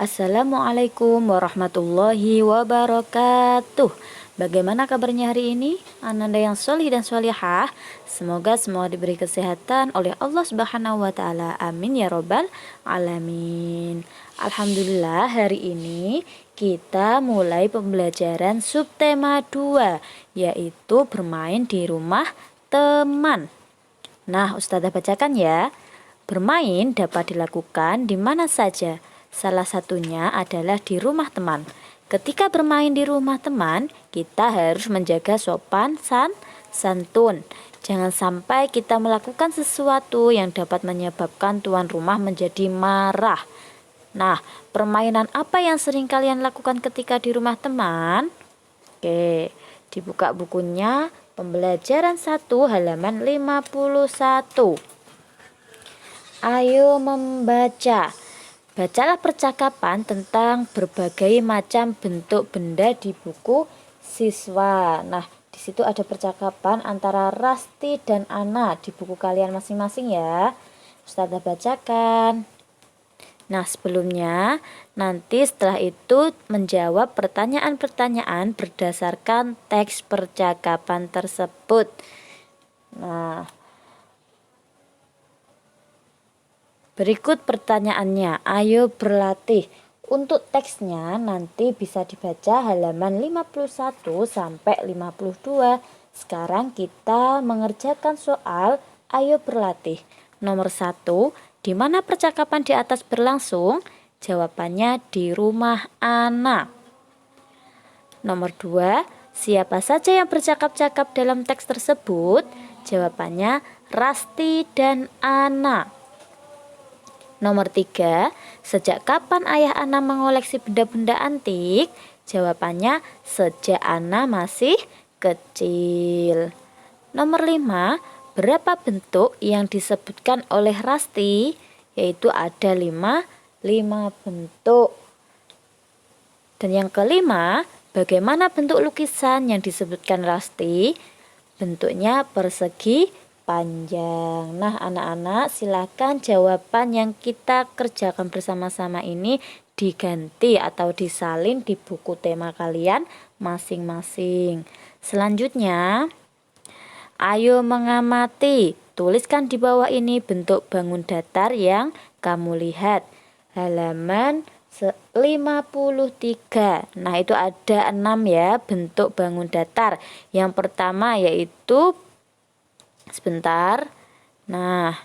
Assalamualaikum warahmatullahi wabarakatuh. Bagaimana kabarnya hari ini? Ananda yang solih dan solihah, semoga semua diberi kesehatan oleh Allah Subhanahu wa Ta'ala. Amin ya Robbal 'Alamin. Alhamdulillah, hari ini kita mulai pembelajaran subtema 2, yaitu bermain di rumah teman. Nah, Ustazah bacakan ya. Bermain dapat dilakukan di mana saja. Salah satunya adalah di rumah teman. Ketika bermain di rumah teman, kita harus menjaga sopan santun. Jangan sampai kita melakukan sesuatu yang dapat menyebabkan tuan rumah menjadi marah. Nah, permainan apa yang sering kalian lakukan ketika di rumah teman? Oke, dibuka bukunya pembelajaran 1 halaman 51. Ayo membaca. Bacalah percakapan tentang berbagai macam bentuk benda di buku siswa. Nah, di situ ada percakapan antara Rasti dan Ana di buku kalian masing-masing ya. Ustazah bacakan. Nah, sebelumnya nanti setelah itu menjawab pertanyaan-pertanyaan berdasarkan teks percakapan tersebut. Nah, berikut pertanyaannya, ayo berlatih. Untuk teksnya nanti bisa dibaca halaman 51 sampai 52. Sekarang kita mengerjakan soal ayo berlatih. Nomor 1, di mana percakapan di atas berlangsung? Jawabannya di rumah Ana. Nomor 2, siapa saja yang bercakap-cakap dalam teks tersebut? Jawabannya Rasti dan Ana. Nomor 3, sejak kapan ayah Ana mengoleksi benda-benda antik? Jawabannya sejak Ana masih kecil. Nomor 5, berapa bentuk yang disebutkan oleh Rasti? Yaitu ada 5 bentuk. Dan yang kelima, bagaimana bentuk lukisan yang disebutkan Rasti? Bentuknya persegi panjang. Nah, anak-anak silakan jawaban yang kita kerjakan bersama-sama ini diganti atau disalin di buku tema kalian masing-masing. Selanjutnya, ayo mengamati. Tuliskan di bawah ini bentuk bangun datar yang kamu lihat. Halaman 53. Nah, itu ada 6 ya bentuk bangun datar. Yang pertama yaitu sebentar. Nah,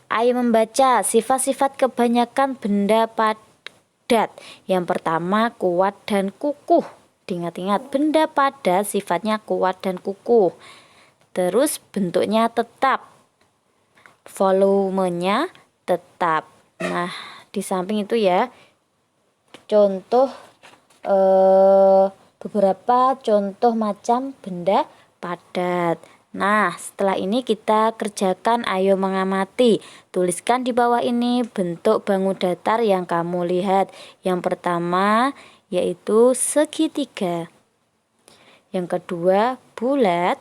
ayo membaca sifat-sifat kebanyakan benda padat. Yang pertama, kuat dan kukuh. Diingat-ingat, benda padat sifatnya kuat dan kukuh. Terus bentuknya tetap. Volumenya tetap. Nah, di samping itu ya, contoh beberapa contoh macam benda padat. Nah, setelah ini kita kerjakan ayo mengamati. Tuliskan di bawah ini bentuk bangun datar yang kamu lihat. Yang pertama yaitu segitiga. Yang kedua bulat.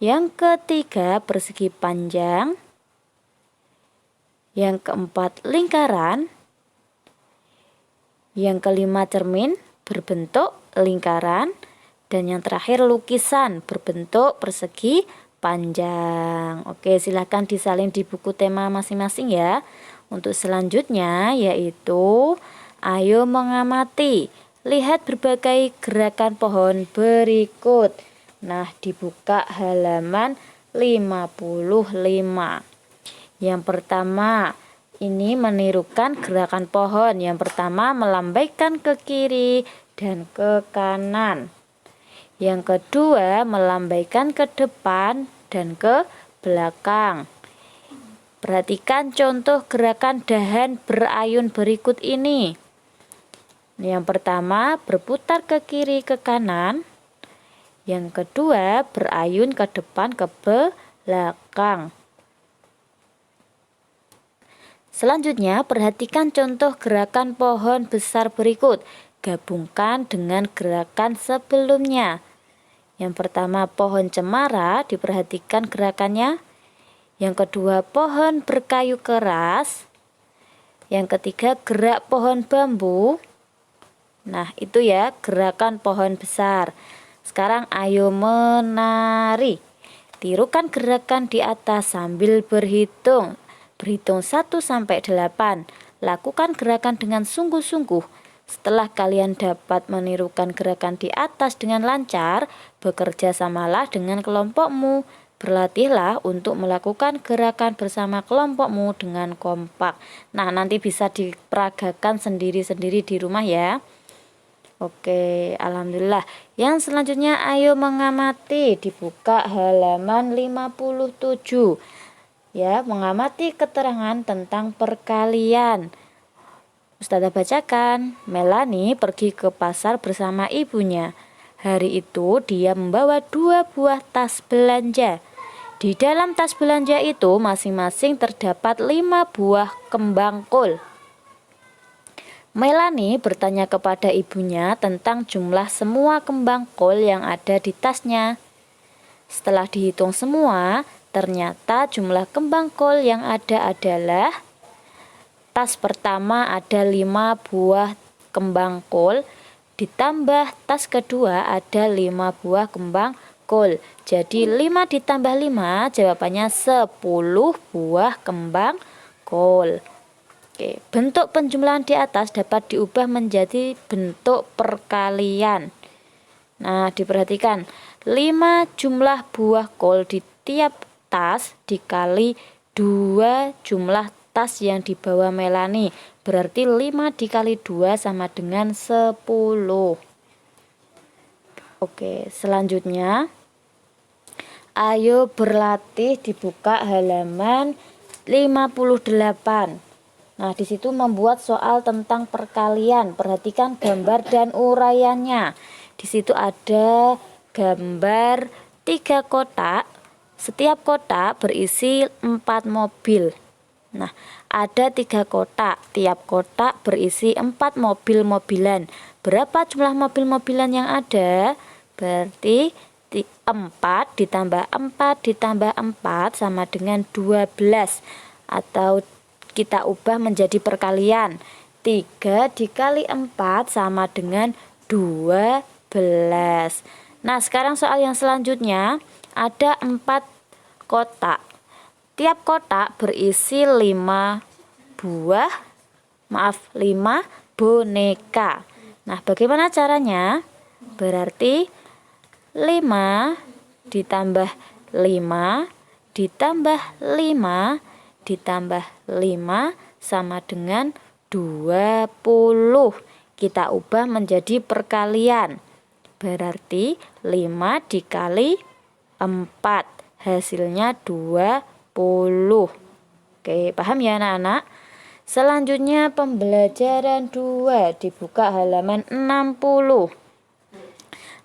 Yang ketiga persegi panjang. Yang keempat lingkaran. Yang kelima cermin berbentuk lingkaran. Dan yang terakhir lukisan berbentuk persegi panjang. Oke, silahkan disalin di buku tema masing-masing ya. Untuk selanjutnya yaitu ayo mengamati. Lihat berbagai gerakan pohon berikut. Nah, dibuka halaman 55. Yang pertama, ini menirukan gerakan pohon. Yang pertama melambaikan ke kiri dan ke kanan. Yang kedua, melambaikan ke depan dan ke belakang. Perhatikan contoh gerakan dahan berayun berikut ini. Yang pertama, berputar ke kiri ke kanan. Yang kedua, berayun ke depan ke belakang. Selanjutnya, perhatikan contoh gerakan pohon besar berikut. Gabungkan dengan gerakan sebelumnya. Yang pertama pohon cemara, diperhatikan gerakannya. Yang kedua pohon berkayu keras. Yang ketiga, gerak pohon bambu. Nah, itu ya gerakan pohon besar. Sekarang ayo menari. Tirukan gerakan di atas sambil berhitung. Berhitung 1 sampai 8. Lakukan gerakan dengan sungguh-sungguh. Setelah kalian dapat menirukan gerakan di atas dengan lancar, bekerja samalah dengan kelompokmu. Berlatihlah untuk melakukan gerakan bersama kelompokmu dengan kompak. Nah, nanti bisa diperagakan sendiri-sendiri di rumah ya. Oke, alhamdulillah. Yang selanjutnya ayo mengamati, dibuka halaman 57. Ya, mengamati keterangan tentang perkalian. Ustazah bacakan. Melani pergi ke pasar bersama ibunya. Hari itu dia membawa 2 buah tas belanja. Di dalam tas belanja itu masing-masing terdapat 5 buah kembang kol. Melani bertanya kepada ibunya tentang jumlah semua kembang kol yang ada di tasnya. Setelah dihitung semua, ternyata jumlah kembang kol yang ada adalah: tas pertama ada 5 buah kembang kol, ditambah tas kedua ada 5 buah kembang kol. Jadi 5 ditambah 5 jawabannya 10 buah kembang kol. Oke, bentuk penjumlahan di atas dapat diubah menjadi bentuk perkalian. Nah, diperhatikan. 5 jumlah buah kol di tiap tas dikali 2 jumlah tas yang dibawa Melani. Berarti 5 dikali 2 sama dengan 10. Oke, selanjutnya ayo berlatih, dibuka halaman 58. Nah, di situ membuat soal tentang perkalian. Perhatikan gambar dan uraiannya. Di situ ada gambar 3 kotak. Setiap kotak berisi 4 mobil. Nah, ada 3 kotak. Tiap kotak berisi 4 mobil-mobilan. Berapa jumlah mobil-mobilan yang ada? Berarti 4 ditambah 4 ditambah 4 sama dengan 12. Atau kita ubah menjadi perkalian. 3 dikali 4 sama dengan 12. Nah, sekarang soal yang selanjutnya. Ada 4 kotak. Tiap kotak berisi 5 boneka. Nah, bagaimana caranya? Berarti 5 ditambah 5 ditambah 5 ditambah 5 sama dengan 20. Kita ubah menjadi perkalian. Berarti 5 dikali 4. Hasilnya 20. Oke, paham ya anak-anak? Selanjutnya pembelajaran 2, dibuka halaman 60.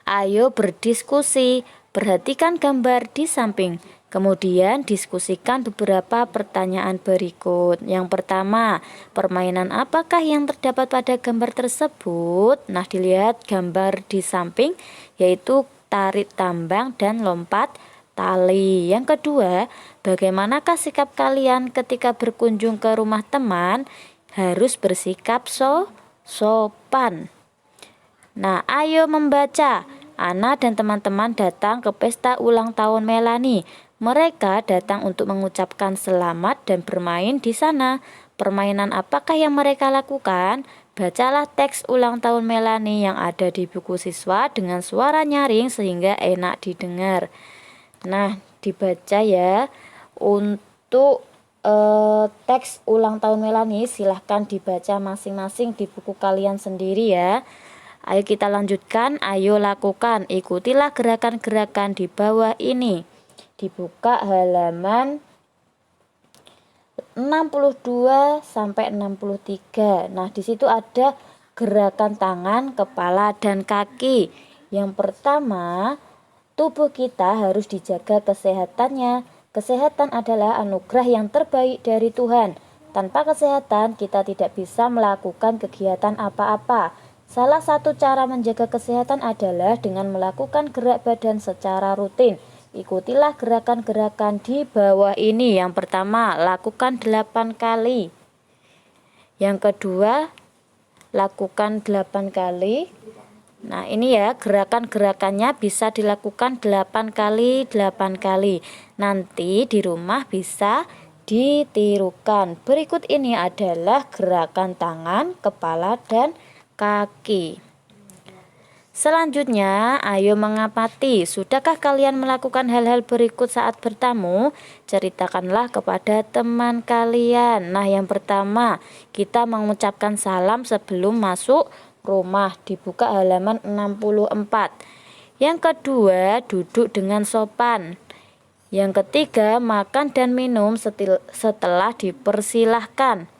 Ayo berdiskusi. Perhatikan gambar di samping. Kemudian diskusikan beberapa pertanyaan berikut. Yang pertama, permainan apakah yang terdapat pada gambar tersebut? Nah, dilihat gambar di samping, yaitu tarik tambang dan lompat tali. Yang kedua, bagaimanakah sikap kalian ketika berkunjung ke rumah teman? Harus bersikap sopan. Nah, ayo membaca. Ana dan teman-teman datang ke pesta ulang tahun Melani. Mereka datang untuk mengucapkan selamat dan bermain di sana. Permainan apakah yang mereka lakukan? Bacalah teks ulang tahun Melani yang ada di buku siswa dengan suara nyaring sehingga enak didengar. Nah, dibaca ya. Untuk teks ulang tahun Melani silahkan dibaca masing-masing di buku kalian sendiri ya. Ayo kita lanjutkan, ayo lakukan. Ikutilah gerakan-gerakan di bawah ini. Dibuka halaman 62 sampai 63. Nah, di situ ada gerakan tangan, kepala dan kaki. Yang pertama, tubuh kita harus dijaga kesehatannya. Kesehatan adalah anugerah yang terbaik dari Tuhan. Tanpa kesehatan, kita tidak bisa melakukan kegiatan apa-apa. Salah satu cara menjaga kesehatan adalah dengan melakukan gerak badan secara rutin. Ikutilah gerakan-gerakan di bawah ini. Yang pertama, lakukan 8 kali. Yang kedua, lakukan 8 kali. Nah, ini ya gerakan-gerakannya bisa dilakukan 8 kali 8 kali. Nanti di rumah bisa ditirukan. Berikut ini adalah gerakan tangan, kepala, dan kaki. Selanjutnya, ayo mengamati. Sudahkah kalian melakukan hal-hal berikut saat bertamu? Ceritakanlah kepada teman kalian. Nah, yang pertama, kita mengucapkan salam sebelum masuk rumah. Dibuka halaman 64. Yang kedua, duduk dengan sopan. Yang ketiga, makan dan minum setelah dipersilahkan.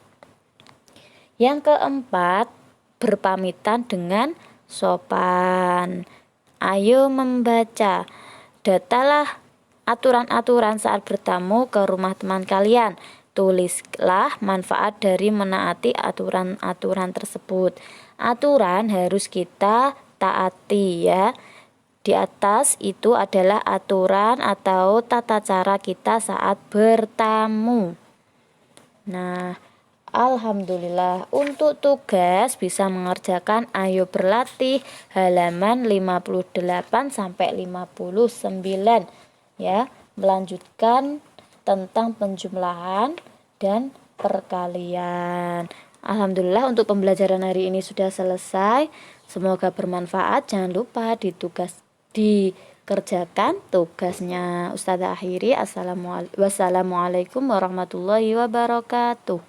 Yang keempat, berpamitan dengan sopan. Ayo membaca. Datalah aturan-aturan saat bertamu ke rumah teman kalian. Tulislah manfaat dari menaati aturan-aturan tersebut. Aturan harus kita taati ya. Di atas itu adalah aturan atau tata cara kita saat bertamu. Nah, alhamdulillah untuk tugas bisa mengerjakan ayo berlatih halaman 58 sampai 59 ya, melanjutkan tentang penjumlahan dan perkalian. Alhamdulillah untuk pembelajaran hari ini sudah selesai. Semoga bermanfaat. Jangan lupa dikerjakan tugasnya. Ustazah akhiri. Wassalamualaikum warahmatullahi wabarakatuh.